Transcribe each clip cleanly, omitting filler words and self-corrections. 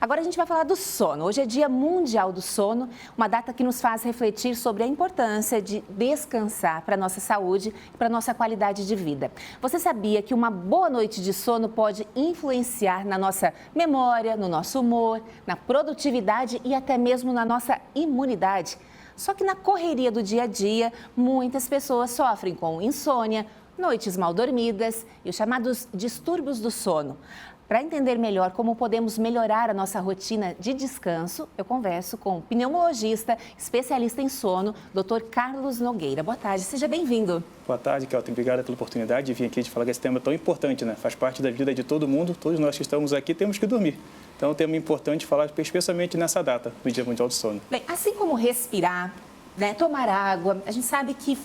Agora a gente vai falar do sono. Hoje é Dia Mundial do Sono, uma data que nos faz refletir sobre a importância de descansar para a nossa saúde e para a nossa qualidade de vida. Você sabia que uma boa noite de sono pode influenciar na nossa memória, no nosso humor, na produtividade e até mesmo na nossa imunidade? Só que na correria do dia a dia, muitas pessoas sofrem com insônia, noites mal dormidas e os chamados distúrbios do sono. Para entender melhor como podemos melhorar a nossa rotina de descanso, eu converso com o pneumologista, especialista em sono, Dr. Carlos Nogueira. Boa tarde, seja bem-vindo. Boa tarde, Kelton. Obrigada pela oportunidade de vir aqui de falar que esse tema é tão importante, né? Faz parte da vida de todo mundo, todos nós que estamos aqui temos que dormir. Então é um tema importante falar, especialmente nessa data, do Dia Mundial do Sono. Bem, assim como respirar, né, tomar água, a gente sabe que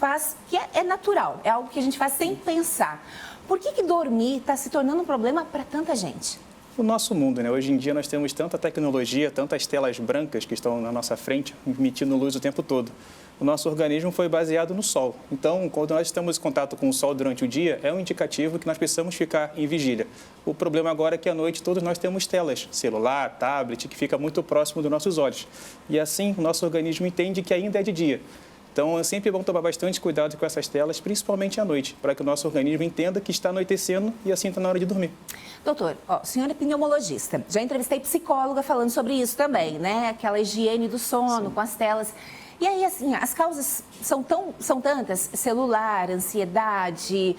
é natural, é algo que a gente faz sem pensar. Por que dormir está se tornando um problema para tanta gente? O nosso mundo, né? Hoje em dia nós temos tanta tecnologia, tantas telas brancas que estão na nossa frente, emitindo luz o tempo todo. O nosso organismo foi baseado no sol. Então, quando nós estamos em contato com o sol durante o dia, é um indicativo que nós precisamos ficar em vigília. O problema agora é que à noite todos nós temos telas, celular, tablet, que fica muito próximo dos nossos olhos. E assim, o nosso organismo entende que ainda é de dia. Então, é sempre bom tomar bastante cuidado com essas telas, principalmente à noite, para que o nosso organismo entenda que está anoitecendo e assim está na hora de dormir. Doutor, o senhor é pneumologista. Já entrevistei psicóloga falando sobre isso também, né? Aquela higiene do sono, sim, com as telas. E aí, assim, as causas são tantas, celular, ansiedade,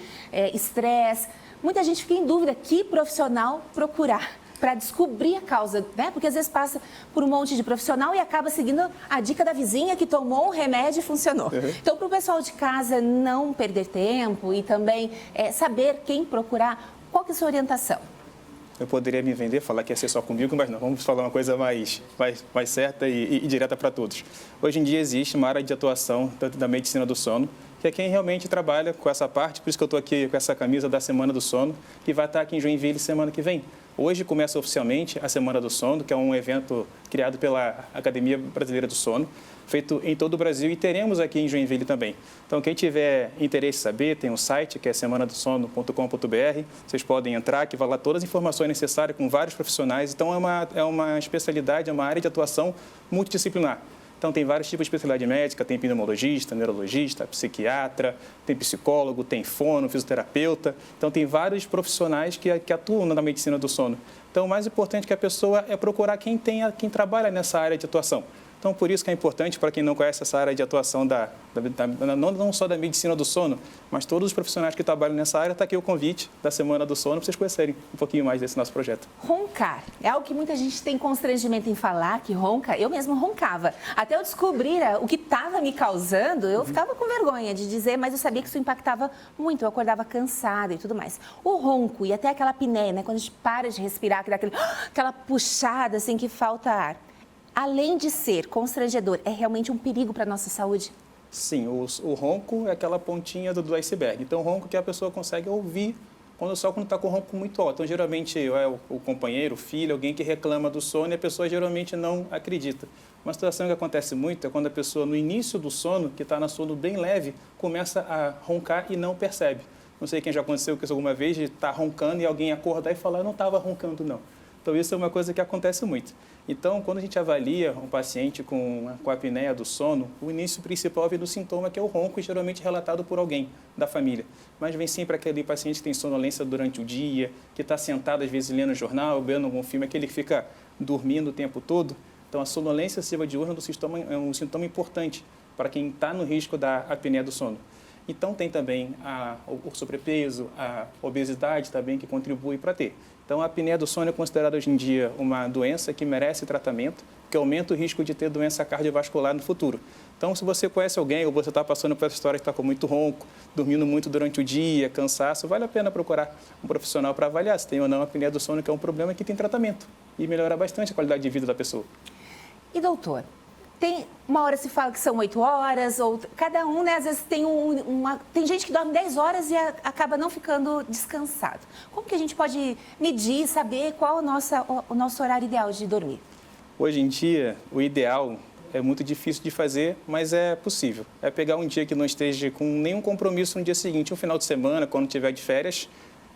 estresse. Muita gente fica em dúvida que profissional procurar para descobrir a causa, né? Porque às vezes passa por um monte de profissional e acaba seguindo a dica da vizinha que tomou um remédio e funcionou. Uhum. Então, para o pessoal de casa não perder tempo e também saber quem procurar, qual que é a sua orientação? Eu poderia me vender, falar que ia ser só comigo, mas não, vamos falar uma coisa mais certa e direta para todos. Hoje em dia existe uma área de atuação da medicina do sono, que é quem realmente trabalha com essa parte, por isso que eu estou aqui com essa camisa da Semana do Sono, que vai estar aqui em Joinville semana que vem. Hoje começa oficialmente a Semana do Sono, que é um evento criado pela Academia Brasileira do Sono, feito em todo o Brasil e teremos aqui em Joinville também. Então, quem tiver interesse em saber, tem um site que é semanadosono.com.br, vocês podem entrar, que vai lá todas as informações necessárias com vários profissionais. Então, é uma especialidade, é uma área de atuação multidisciplinar. Então, tem vários tipos de especialidade médica, tem pneumologista, neurologista, psiquiatra, tem psicólogo, tem fono, fisioterapeuta. Então, tem vários profissionais que atuam na medicina do sono. Então, o mais importante que a pessoa é procurar quem trabalha nessa área de atuação. Então, por isso que é importante, para quem não conhece essa área de atuação, não só da medicina do sono, mas todos os profissionais que trabalham nessa área, está aqui o convite da Semana do Sono, para vocês conhecerem um pouquinho mais desse nosso projeto. Roncar é algo que muita gente tem constrangimento em falar, que ronca. Eu mesmo roncava. Até eu descobrir o que estava me causando, eu ficava com vergonha de dizer, mas eu sabia que isso impactava muito, eu acordava cansada e tudo mais. O ronco e até aquela apneia, né, quando a gente para de respirar, que dá aquela puxada, assim, que falta ar. Além de ser constrangedor, é realmente um perigo para a nossa saúde? Sim, o ronco é aquela pontinha do iceberg. Então, o ronco que a pessoa consegue ouvir quando está com o ronco muito alto. Então, geralmente, é o companheiro, o filho, alguém que reclama do sono e a pessoa geralmente não acredita. Uma situação que acontece muito é quando a pessoa, no início do sono, que está no sono bem leve, começa a roncar e não percebe. Não sei quem já aconteceu com isso alguma vez, de estar roncando e alguém acordar e falar, eu não estava roncando, não. Então, isso é uma coisa que acontece muito. Então, quando a gente avalia um paciente com a apneia do sono, o início principal vem do sintoma, que é o ronco, e geralmente relatado por alguém da família. Mas vem sempre aquele paciente que tem sonolência durante o dia, que está sentado, às vezes, lendo jornal, vendo algum filme, aquele que fica dormindo o tempo todo. Então, a sonolência excessiva diurna é um sintoma importante para quem está no risco da apneia do sono. Então, tem também o sobrepeso, a obesidade também, que contribui para ter. Então, a apneia do sono é considerada hoje em dia uma doença que merece tratamento, que aumenta o risco de ter doença cardiovascular no futuro. Então, se você conhece alguém ou você está passando por essa história que está com muito ronco, dormindo muito durante o dia, cansaço, vale a pena procurar um profissional para avaliar se tem ou não a apneia do sono, que é um problema que tem tratamento e melhora bastante a qualidade de vida da pessoa. E, doutor, tem uma hora se fala que são 8 horas, ou cada um, né, às vezes tem gente que dorme 10 horas e acaba não ficando descansado. Como que a gente pode medir, saber qual o nosso horário ideal de dormir? Hoje em dia, o ideal é muito difícil de fazer, mas é possível. É pegar um dia que não esteja com nenhum compromisso no dia seguinte, um final de semana, quando estiver de férias,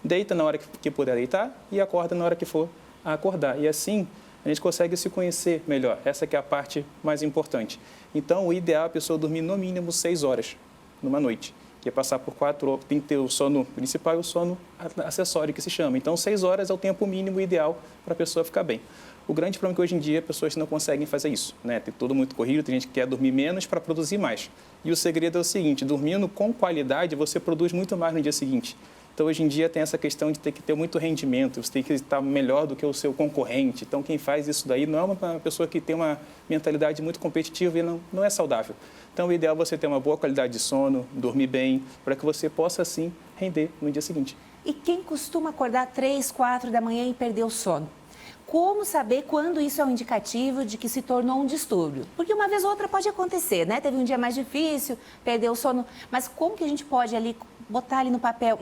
deita na hora que puder deitar e acorda na hora que for acordar. E assim, a gente consegue se conhecer melhor. Essa que é a parte mais importante. Então, o ideal é a pessoa dormir no mínimo 6 horas numa noite, que é passar por 4 horas, tem que ter o sono principal e o sono acessório, que se chama. Então, 6 horas é o tempo mínimo ideal para a pessoa ficar bem. O grande problema é que hoje em dia pessoas não conseguem fazer isso, né? Tem tudo muito corrido, tem gente que quer dormir menos para produzir mais. E o segredo é o seguinte, dormindo com qualidade, você produz muito mais no dia seguinte. Então, hoje em dia, tem essa questão de ter que ter muito rendimento, você tem que estar melhor do que o seu concorrente. Então, quem faz isso daí não é uma pessoa que tem uma mentalidade muito competitiva e não é saudável. Então, o ideal é você ter uma boa qualidade de sono, dormir bem, para que você possa, sim, render no dia seguinte. E quem costuma acordar 3, 4 da manhã e perder o sono? Como saber quando isso é um indicativo de que se tornou um distúrbio? Porque uma vez ou outra pode acontecer, né? Teve um dia mais difícil, perdeu o sono. Mas como que a gente pode ali botar ali no papel,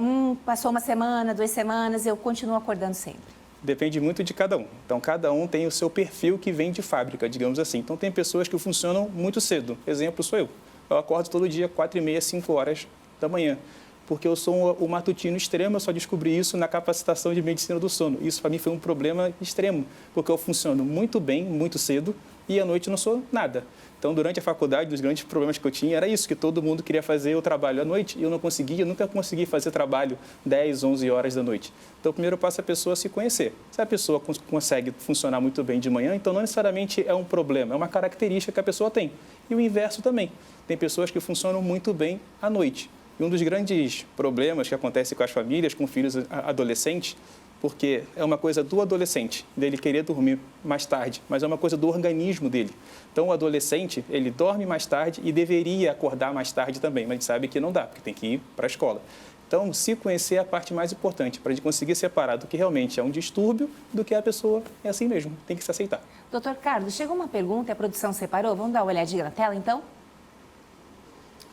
passou uma semana, 2 semanas, eu continuo acordando sempre? Depende muito de cada um. Então, cada um tem o seu perfil que vem de fábrica, digamos assim. Então, tem pessoas que funcionam muito cedo. Exemplo, sou eu. Eu acordo todo dia 4h30, 5 horas da manhã. Porque eu sou o matutino extremo, eu só descobri isso na capacitação de medicina do sono. Isso, para mim, foi um problema extremo, porque eu funciono muito bem, muito cedo, e à noite não sou nada. Então, durante a faculdade, um dos grandes problemas que eu tinha era isso, que todo mundo queria fazer o trabalho à noite, e eu não conseguia, eu nunca consegui fazer trabalho 10, 11 horas da noite. Então, o primeiro passo é a pessoa se conhecer. Se a pessoa consegue funcionar muito bem de manhã, então não necessariamente é um problema, é uma característica que a pessoa tem. E o inverso também. Tem pessoas que funcionam muito bem à noite. E um dos grandes problemas que acontece com as famílias, com filhos adolescentes, porque é uma coisa do adolescente, dele querer dormir mais tarde, mas é uma coisa do organismo dele. Então, o adolescente, ele dorme mais tarde e deveria acordar mais tarde também, mas a gente sabe que não dá, porque tem que ir para a escola. Então, se conhecer é a parte mais importante, para a gente conseguir separar do que realmente é um distúrbio, do que a pessoa é assim mesmo, tem que se aceitar. Doutor Carlos, chegou uma pergunta, a produção separou, vamos dar uma olhadinha na tela, então?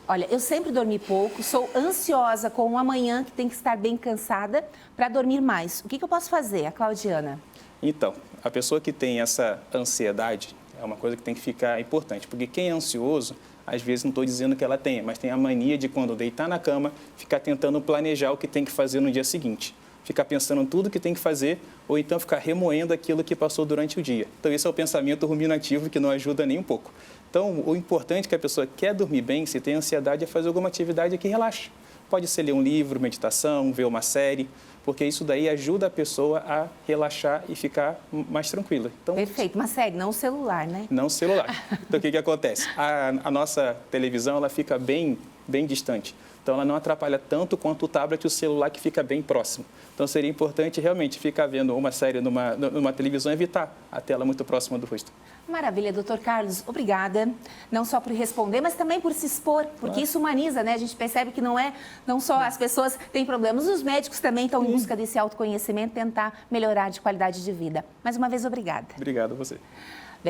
Olha, eu sempre dormi pouco, sou ansiosa com o amanhã, que tem que estar bem cansada, para dormir mais. O que eu posso fazer? A Claudiana. Então, a pessoa que tem essa ansiedade é uma coisa que tem que ficar importante, porque quem é ansioso, às vezes não estou dizendo que ela tenha, mas tem a mania de quando deitar na cama, ficar tentando planejar o que tem que fazer no dia seguinte. Ficar pensando em tudo que tem que fazer, ou então ficar remoendo aquilo que passou durante o dia. Então, esse é o pensamento ruminativo que não ajuda nem um pouco. Então, o importante é que a pessoa quer dormir bem, se tem ansiedade, é fazer alguma atividade que relaxe. Pode ser ler um livro, meditação, ver uma série, porque isso daí ajuda a pessoa a relaxar e ficar mais tranquila. Então, perfeito, uma série, não o celular, né? Não o celular. Então, o que acontece? A nossa televisão, ela fica bem distante. Então, ela não atrapalha tanto quanto o tablet e o celular, que fica bem próximo. Então, seria importante realmente ficar vendo uma série numa televisão e evitar a tela muito próxima do rosto. Maravilha, doutor Carlos, obrigada. Não só por responder, mas também por se expor, porque isso humaniza, né? A gente percebe que não só as pessoas têm problemas, os médicos também estão em busca desse autoconhecimento, tentar melhorar de qualidade de vida. Mais uma vez, obrigada. Obrigado a você. Bem,